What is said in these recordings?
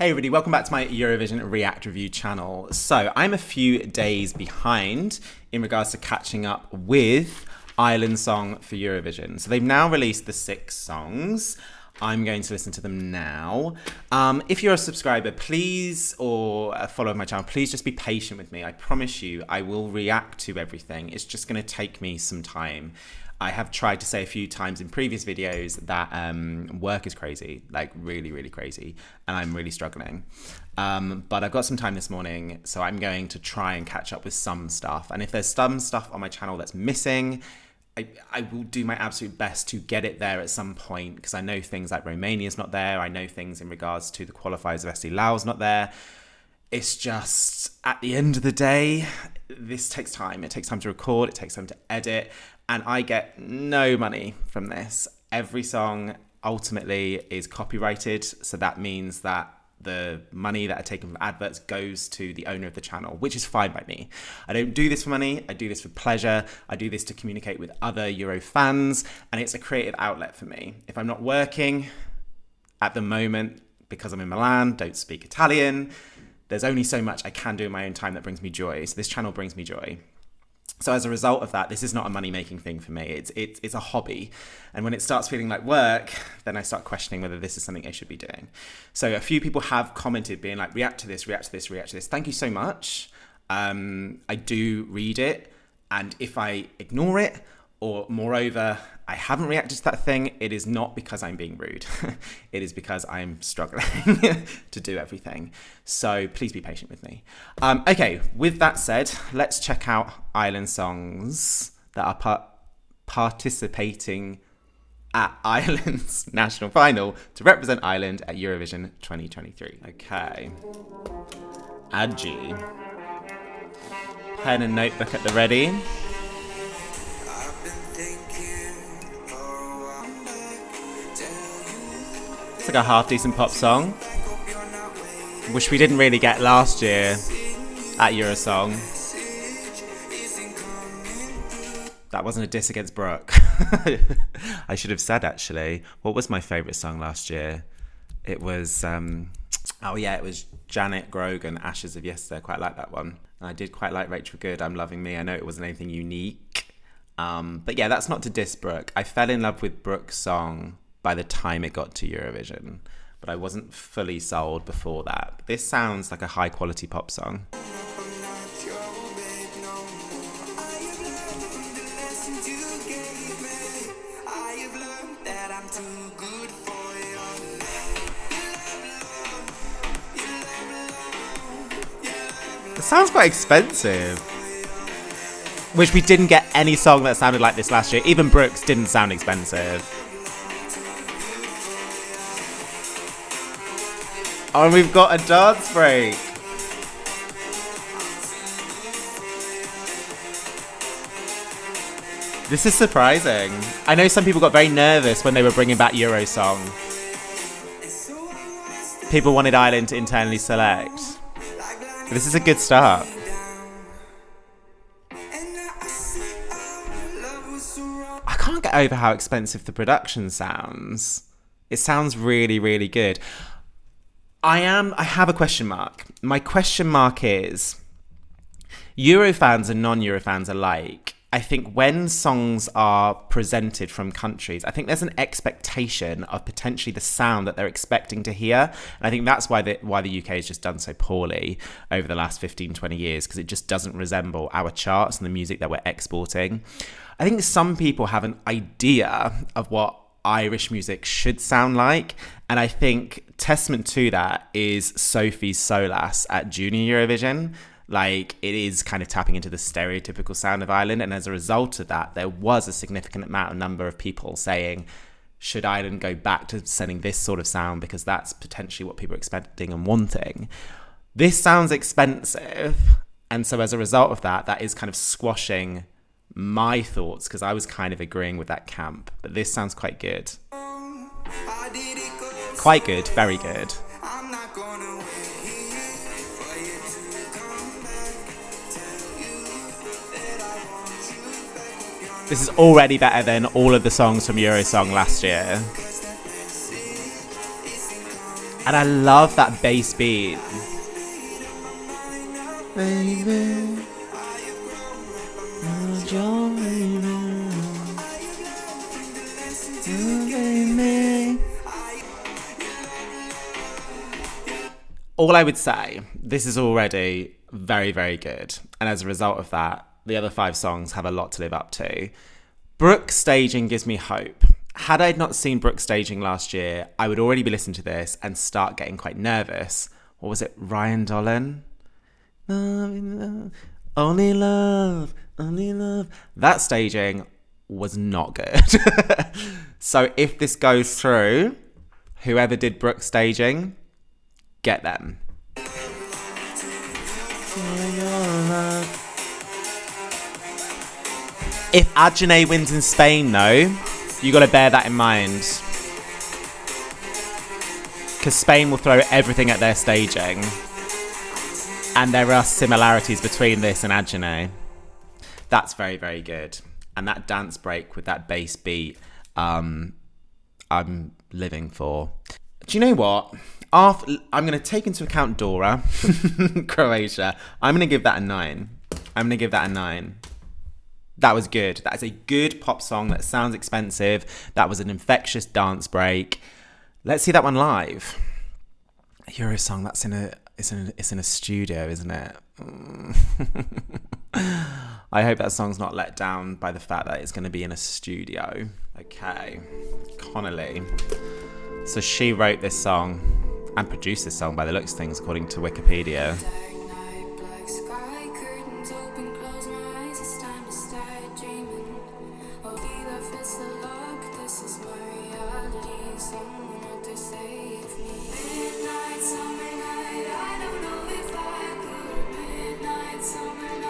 Hey everybody, welcome back to my Eurovision React Review channel. So I'm a few days behind in regards to catching up with Ireland Song for Eurovision. So they've now released the 6 songs. I'm going to listen to them now. If you're a subscriber, please, or a follower of my channel, please just be patient with me. I promise you, I will react to everything. It's just going to take me some time. I have tried to say a few times in previous videos that work is crazy, like really, really crazy, and I'm really struggling. But I've got some time this morning, so I'm going to try and catch up with some stuff. And if there's some stuff on my channel that's missing, I will do my absolute best to get it there at some point, because I know things like Romania's not there. I know things in regards to the qualifiers of SD Laos not there. It's just, at the end of the day, this takes time. It takes time to record, it takes time to edit, and I get no money from this. Every song ultimately is copyrighted, so that means that the money that I take from adverts goes to the owner of the channel, which is fine by me. I don't do this for money, I do this for pleasure. I do this to communicate with other Euro fans, and it's a creative outlet for me. If I'm not working at the moment, because I'm in Milan, don't speak Italian, there's only so much I can do in my own time that brings me joy. So this channel brings me joy. So as a result of that, this is not a money-making thing for me. It's a hobby. And when it starts feeling like work, then I start questioning whether this is something I should be doing. So a few people have commented being like, react to this, react to this, react to this. Thank you so much. I do read it. And if I ignore it, or moreover, I haven't reacted to that thing, it is not because I'm being rude. It is because I'm struggling to do everything. So please be patient with me. Okay, with that said, let's check out Ireland songs that are participating at Ireland's national final to represent Ireland at Eurovision 2023. Okay. ADGY. Pen and notebook at the ready. It's like a half-decent pop song, which we didn't really get last year at Eurosong. That wasn't a diss against Brooke. I should have said, actually, what was my favourite song last year? It was, oh yeah, it was Janet Grogan, Ashes of Yesterday. I quite like that one. And I did quite like Rachel Good, I'm Loving Me. I know it wasn't anything unique. But yeah, that's not to diss Brooke. I fell in love with Brooke's song by the time it got to Eurovision, but I wasn't fully sold before that. This sounds like a high quality pop song. It sounds quite expensive, which we didn't get any song that sounded like this last year. Even Brooke's didn't sound expensive. Oh, and we've got a dance break. This is surprising. I know some people got very nervous when they were bringing back Eurosong. People wanted Ireland to internally select. But this is a good start. I can't get over how expensive the production sounds. It sounds really, really good. I have a question mark. My question mark is, Euro fans and non-Euro fans alike, I think when songs are presented from countries, I think there's an expectation of potentially the sound that they're expecting to hear. And I think that's why the UK has just done so poorly over the last 15, 20 years, because it just doesn't resemble our charts and the music that we're exporting. I think some people have an idea of what Irish music should sound like, and I think testament to that is Sophie's Solas at Junior Eurovision. Like, it is kind of tapping into the stereotypical sound of Ireland, and as a result of that, there was a significant number of people saying, should Ireland go back to sending this sort of sound, because that's potentially what people are expecting and wanting. This sounds expensive, and so as a result of that, that is kind of squashing my thoughts, because I was kind of agreeing with that camp. But this sounds quite good. Quite good, very good. This is already better than all of the songs from Eurosong last year. And I love that bass beat. Baby, all I would say, this is already very, very good. And as a result of that, the other 5 songs have a lot to live up to. Brooke's staging gives me hope. Had I not seen Brooke's staging last year, I would already be listening to this and start getting quite nervous. What was it? Ryan Dolan? Only love, only love. That staging was not good. So if this goes through, whoever did Brooke's staging, get them. If ADGY wins in Spain, though, you got to bear that in mind. Because Spain will throw everything at their staging. And there are similarities between this and ADGY. That's very, very good. And that dance break with that bass beat, I'm living for. Do you know what? I'm going to take into account Dora, Croatia. I'm going to give that a 9. I'm going to give that a 9. That was good. That is a good pop song that sounds expensive. That was an infectious dance break. Let's see that one live. Eurosong, that's it's in a studio, isn't it? I hope that song's not let down by the fact that it's going to be in a studio. Okay, Connolly. So she wrote this song and produced this song by the looks of things, according to Wikipedia.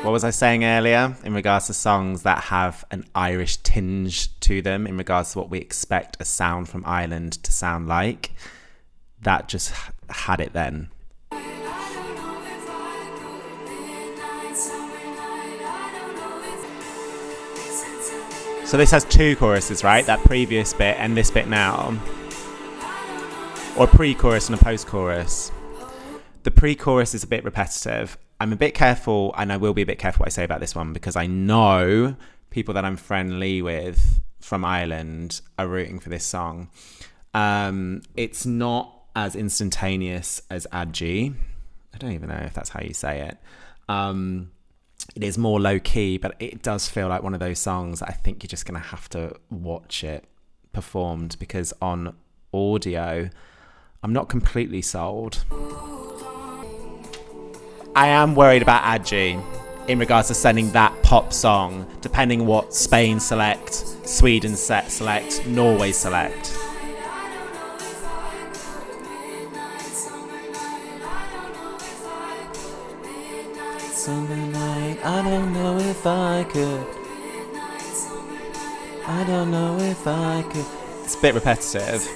What was I saying earlier in regards to songs that have an Irish tinge to them, in regards to what we expect a sound from Ireland to sound like? That just had it then. So this has 2 choruses, right? That previous bit and this bit now. Or a pre-chorus and a post-chorus. The pre-chorus is a bit repetitive. I'm a bit careful, and I will be a bit careful what I say about this one, because I know people that I'm friendly with from Ireland are rooting for this song. It's not as instantaneous as ADGY. I don't even know if that's how you say it. It is more low-key, but it does feel like one of those songs that I think you're just going to have to watch it performed, because on audio, I'm not completely sold. I am worried about ADGY in regards to sending that pop song, depending what Spain select, Sweden select, Norway select. I don't know if I could. I don't know if I could. It's a bit repetitive.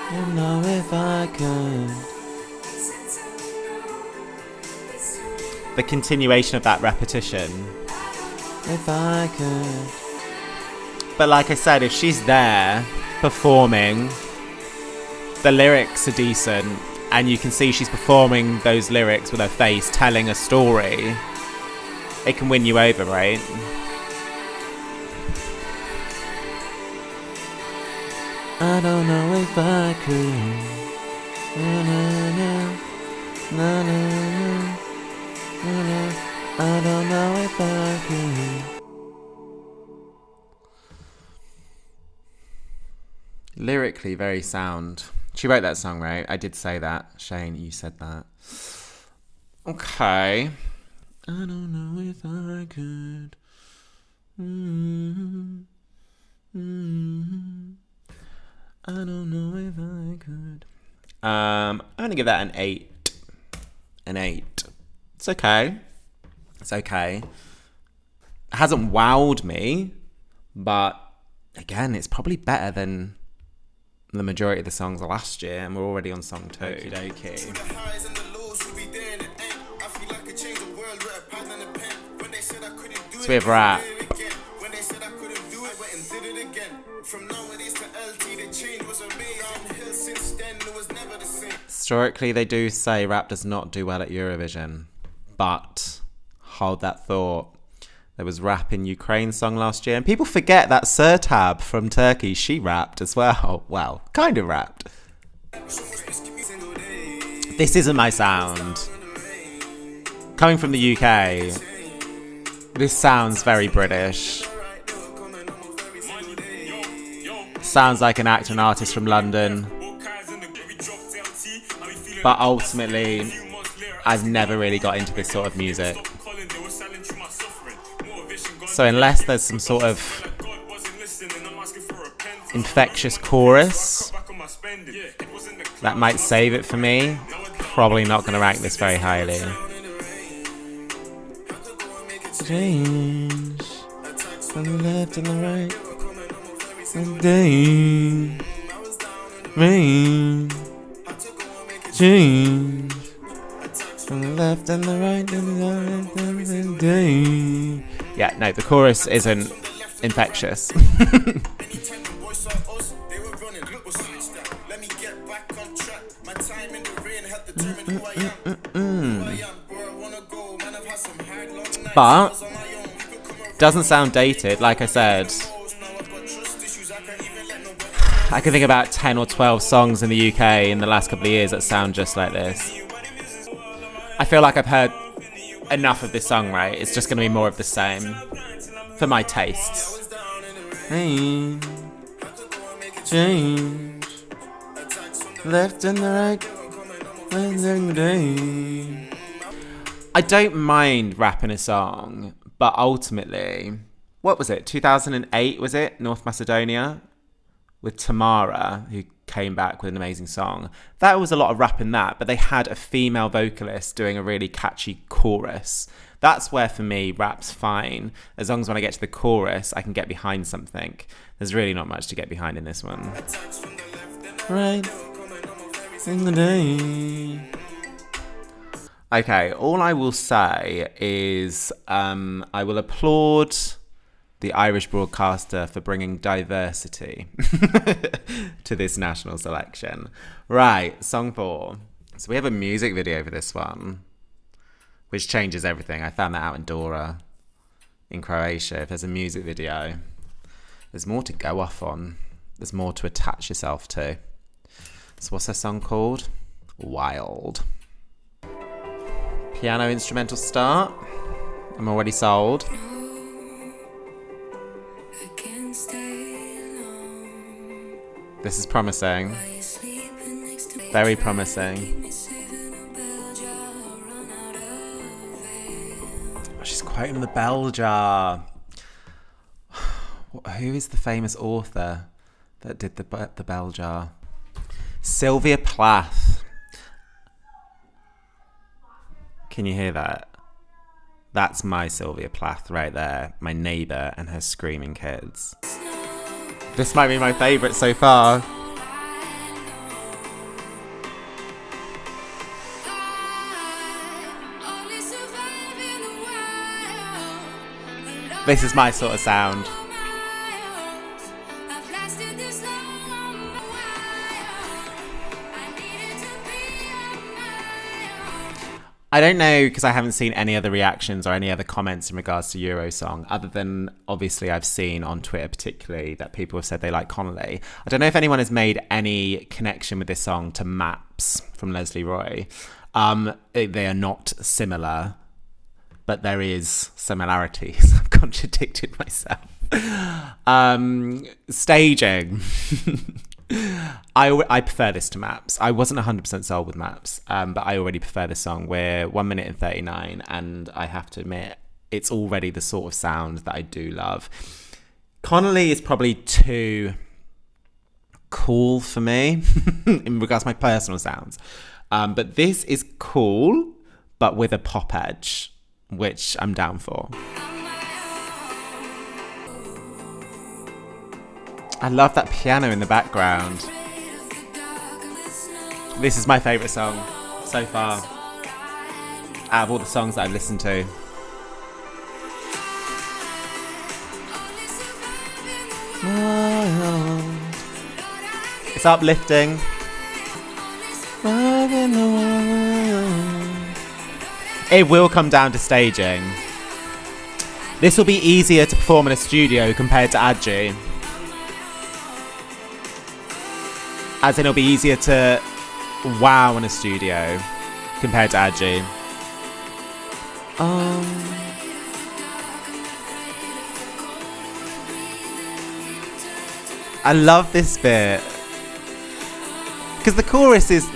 I don't know if I could. The continuation of that repetition. If I could. But like I said, if she's there performing, the lyrics are decent, and you can see she's performing those lyrics with her face, telling a story. It can win you over, right? I don't know if I could. Na, na, na, na, na, na, na. I don't know if I could. Lyrically very sound. She wrote that song, right? I did say that. Shane, you said that. Okay. I don't know if I could. I don't know if I could. I'm going to give that an 8. An 8. It's okay. It's okay. It hasn't wowed me, but again, it's probably better than the majority of the songs last year, and we're already on song 2. Okie dokie. So we have rap. Historically, they do say rap does not do well at Eurovision, but hold that thought. There was rap in Ukraine's song last year, and people forget that Sertab from Turkey, she rapped as well. Well, kind of rapped. This isn't my sound. Coming from the UK, this sounds very British. Sounds like an actor and artist from London. But ultimately, I've never really got into this sort of music. So unless there's some sort of infectious chorus that might save it for me, probably not going to rank this very highly. Change from the left and the right. Day, rain, change from the left and the right and the day. Yeah, no, the chorus isn't infectious. But doesn't sound dated, like I said. I can think about 10 or 12 songs in the UK in the last couple of years that sound just like this. I feel like I've heard enough of this song, right? It's just going to be more of the same for my tastes. Hey, change, left and the right, and the day. I don't mind rapping a song, but ultimately, what was it? 2008 was it? North Macedonia? With Tamara, who came back with an amazing song. That was a lot of rap in that, but they had a female vocalist doing a really catchy chorus. That's where, for me, rap's fine. As long as when I get to the chorus, I can get behind something. There's really not much to get behind in this one. Right in the day. Okay, all I will say is I will applaud the Irish broadcaster for bringing diversity to this national selection. Right, song 4. So we have a music video for this one, which changes everything. I found that out in Dora, in Croatia. If there's a music video, there's more to go off on. There's more to attach yourself to. So what's her song called? Wild. Piano instrumental start. I'm already sold. This is promising. Very promising. Oh, she's quoting the bell jar. Who is the famous author that did the bell jar? Sylvia Plath. Can you hear that? That's my Sylvia Plath right there. My neighbour and her screaming kids. This might be my favourite so far. This is my sort of sound. I don't know, because I haven't seen any other reactions or any other comments in regards to Eurosong, other than obviously I've seen on Twitter particularly that people have said they like CONNOLLY. I don't know if anyone has made any connection with this song to Maps from Leslie Roy. They are not similar, but there is similarities. I've contradicted myself. Staging. I prefer this to Maps. I wasn't 100% sold with Maps, but I already prefer this song. We're 1 minute and 39, and I have to admit, it's already the sort of sound that I do love. CONNOLLY is probably too cool for me in regards to my personal sounds. But this is cool, but with a pop edge, which I'm down for. I love that piano in the background. This is my favourite song so far out of all the songs that I've listened to. It's uplifting. It will come down to staging. This will be easier to perform in a studio compared to ADGY. As in, it'll be easier to wow in a studio compared to ADGY. I love this bit. Because the chorus is,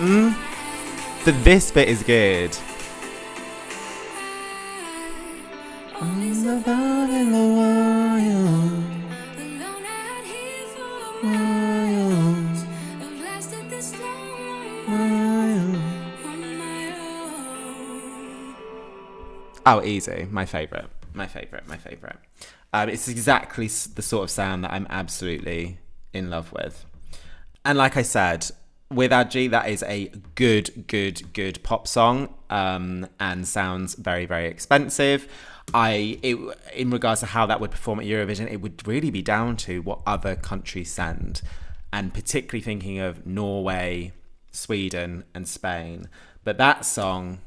but this bit is good. Oh, easy. My favourite. My favourite. My favourite. It's exactly the sort of sound that I'm absolutely in love with. And like I said, with ADGY, that is a good pop song, and sounds very, very expensive. In regards to how that would perform at Eurovision, it would really be down to what other countries send, and particularly thinking of Norway, Sweden, and Spain. But that song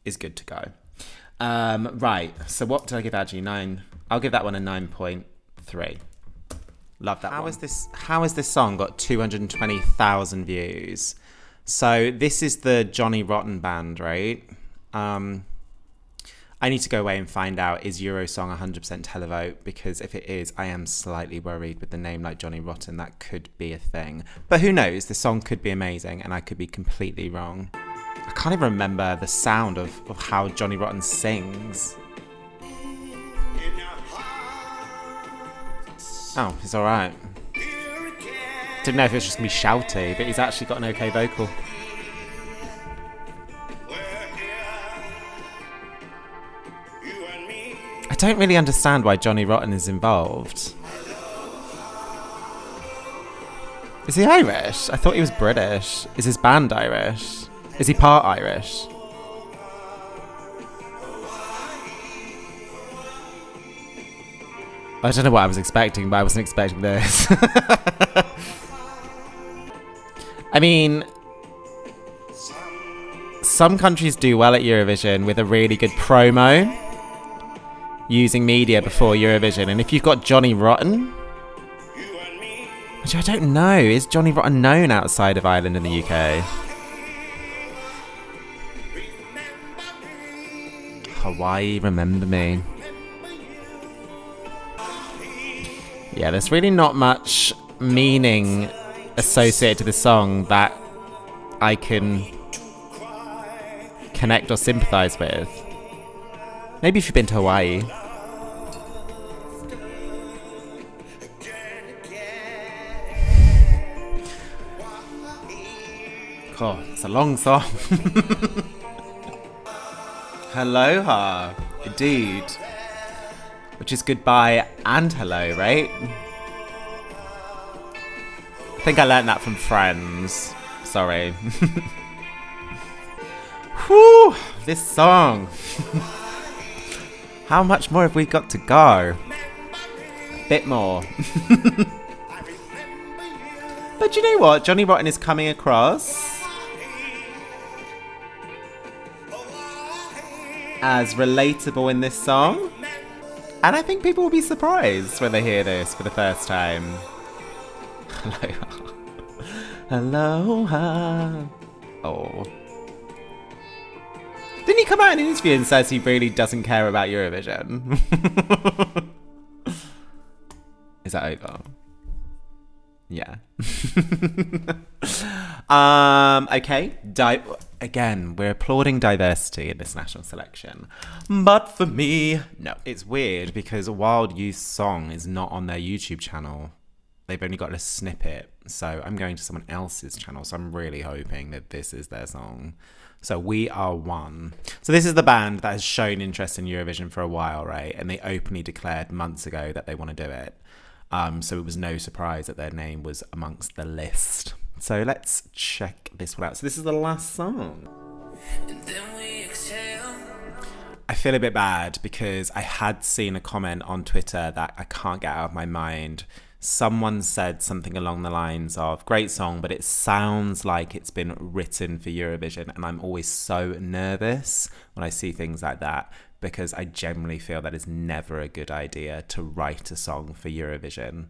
is good to go. Right, so what did I give ADGY? 9. I'll give that one a 9.3. Love that one. How has this song got 220,000 views? So this is the Johnny Rotten band, right? I need to go away and find out, is Eurosong 100% televote? Because if it is, I am slightly worried with the name like Johnny Rotten. That could be a thing. But who knows? The song could be amazing and I could be completely wrong. I can't even remember the sound of how Johnny Rotten sings. Oh, he's alright. Didn't know if it was just going to be shouty, but he's actually got an okay vocal. I don't really understand why Johnny Rotten is involved. Is he Irish? I thought he was British. Is his band Irish? Is he part Irish? I don't know what I was expecting, but I wasn't expecting this. I mean, some countries do well at Eurovision with a really good promo, using media before Eurovision. And if you've got Johnny Rotten, which I don't know, is Johnny Rotten known outside of Ireland and the UK? Hawaii, remember me. Yeah, there's really not much meaning associated to the song that I can connect or sympathise with. Maybe if you've been to Hawaii. Oh, it's a long song. Aloha, indeed. Which is goodbye and hello, right? I think I learned that from Friends. Sorry. Whew, this song. How much more have we got to go? A bit more. But you know what? Johnny Rotten is coming across as relatable in this song. And I think people will be surprised when they hear this for the first time. Aloha. Oh. Didn't he come out in an interview and says he really doesn't care about Eurovision? Is that over? Yeah. Okay. Again, we're applauding diversity in this national selection. But for me, no. It's weird because Wild Youth Song is not on their YouTube channel. They've only got a snippet. So I'm going to someone else's channel. So I'm really hoping that this is their song. So We Are One. So this is the band that has shown interest in Eurovision for a while, right? And they openly declared months ago that they want to do it. So it was no surprise that their name was amongst the list. So let's check this one out. So this is the last song. And then we exhale. I feel a bit bad because I had seen a comment on Twitter that I can't get out of my mind someone said something along the lines of, great song, but it sounds like it's been written for Eurovision. And I'm always so nervous when I see things like that, because I generally feel that it's never a good idea to write a song for Eurovision.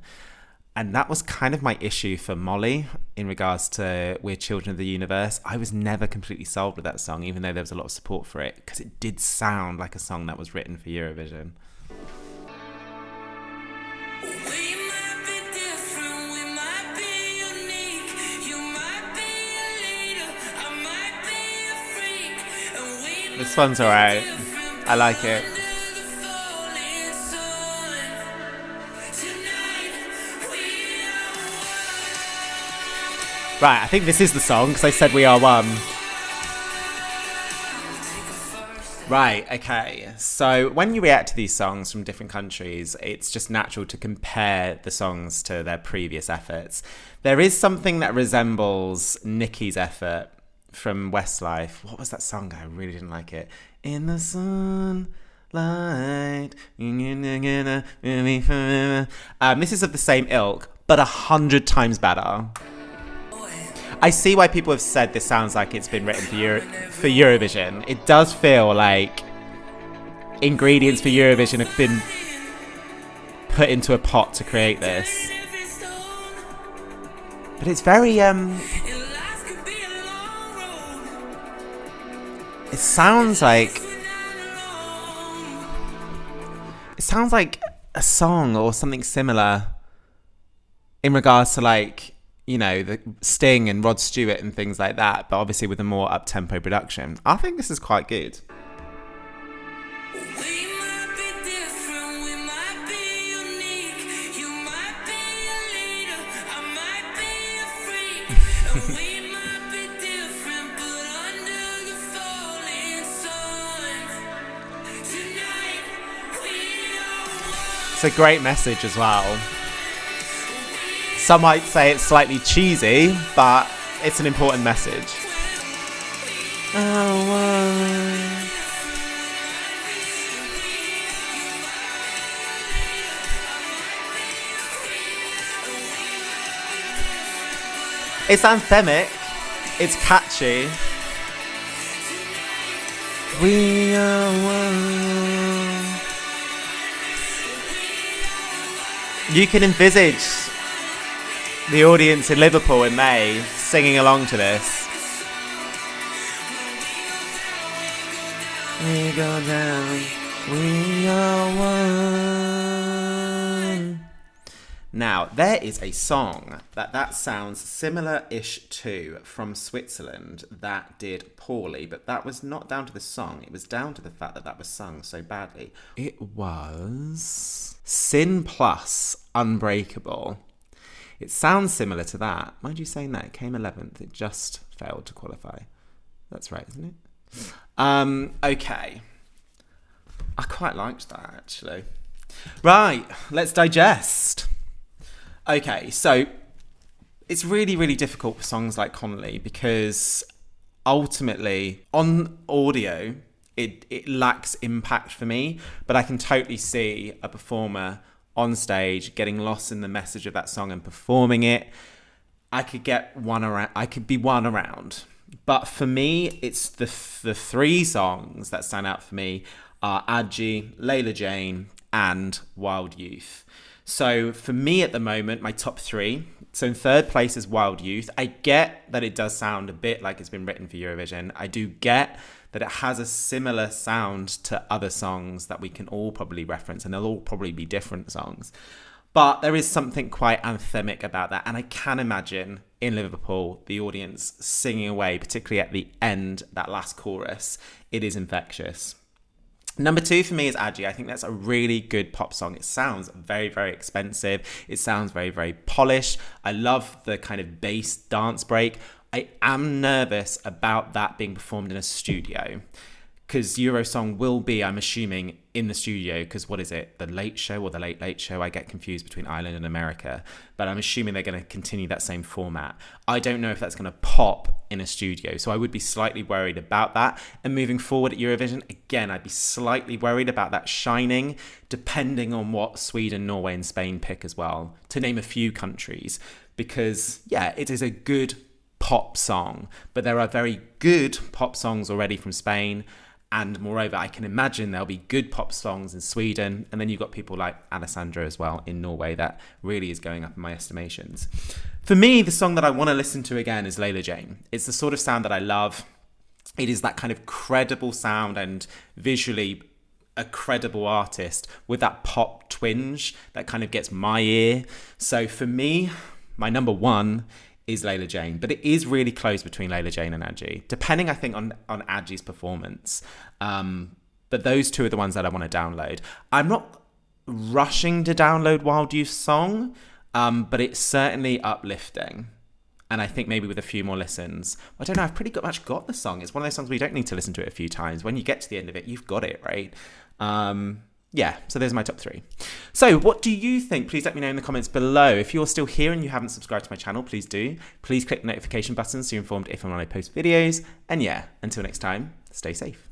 And that was kind of my issue for Molly in regards to We're Children of the Universe. I was never completely sold with that song, even though there was a lot of support for it, because it did sound like a song that was written for Eurovision. This one's alright. I like it. Right, I think this is the song, because I said we are one. Right, okay. So when you react to these songs from different countries, it's just natural to compare the songs to their previous efforts. There is something that resembles Nicki's effort from Westlife. What was that song? I really didn't like it. In the sunlight. This is of the same ilk, but 100 times better. I see why people have said this sounds like it's been written for Eurovision. It does feel like ingredients for Eurovision have been put into a pot to create this. But it's very it sounds like a song or something similar in regards to, like, you know, the Sting and Rod Stewart and things like that, but obviously with a more up-tempo production. I think this is quite good. It's a great message as well. Some might say it's slightly cheesy, but it's an important message. It's anthemic. It's catchy. We are one. You can envisage the audience in Liverpool in May singing along to this. We go down, we are one. Now, there is a song that sounds similar-ish to from Switzerland that did poorly, but that was not down to the song. It was down to the fact that was sung so badly. It was Sin Plus Unbreakable. It sounds similar to that. Mind you saying that? It came 11th. It just failed to qualify. That's right, isn't it? Okay. I quite liked that, actually. Right, let's digest. Okay, so it's really, really difficult for songs like CONNOLLY because ultimately, on audio, it lacks impact for me, but I can totally see a performer on stage getting lost in the message of that song and performing it. I could be one around. But for me, it's the three songs that stand out for me are ADGY, Leila Jane, and Wild Youth. So for me at the moment, my top three. So in third place is Wild Youth. I get that it does sound a bit like it's been written for Eurovision. I do get that it has a similar sound to other songs that we can all probably reference, and they'll all probably be different songs. But there is something quite anthemic about that. And I can imagine in Liverpool, the audience singing away, particularly at the end, that last chorus. It is infectious. Number two for me is ADGY. I think that's a really good pop song. It sounds very, very expensive. It sounds very, very polished. I love the kind of bass dance break. I am nervous about that being performed in a studio. because Eurosong will be, I'm assuming, in the studio, because what is it, the Late Show or the Late Late Show? I get confused between Ireland and America, but I'm assuming they're going to continue that same format. I don't know if that's going to pop in a studio, so I would be slightly worried about that. And moving forward at Eurovision, again, I'd be slightly worried about that shining, depending on what Sweden, Norway and Spain pick as well, to name a few countries, because yeah, it is a good pop song, but there are very good pop songs already from Spain. And moreover, I can imagine there'll be good pop songs in Sweden. And then you've got people like Alessandra as well in Norway that really is going up in my estimations. For me, the song that I want to listen to again is Leila Jane. It's the sort of sound that I love. It is that kind of credible sound and visually a credible artist with that pop twinge that kind of gets my ear. So for me, my number one is Leila Jane, but it is really close between Leila Jane and ADGY, depending, I think, on ADGY's performance. But those two are the ones that I want to download. I'm not rushing to download Wild Youth Song, but it's certainly uplifting. And I think maybe with a few more listens, I don't know, I've pretty much got the song. It's one of those songs where you don't need to listen to it a few times. When you get to the end of it, you've got it, right? Yeah, so there's my top 3. So what do you think? Please let me know in the comments below. If you're still here and you haven't subscribed to my channel, please do. Please click the notification button so you're informed if and when I post videos. And yeah, until next time, stay safe.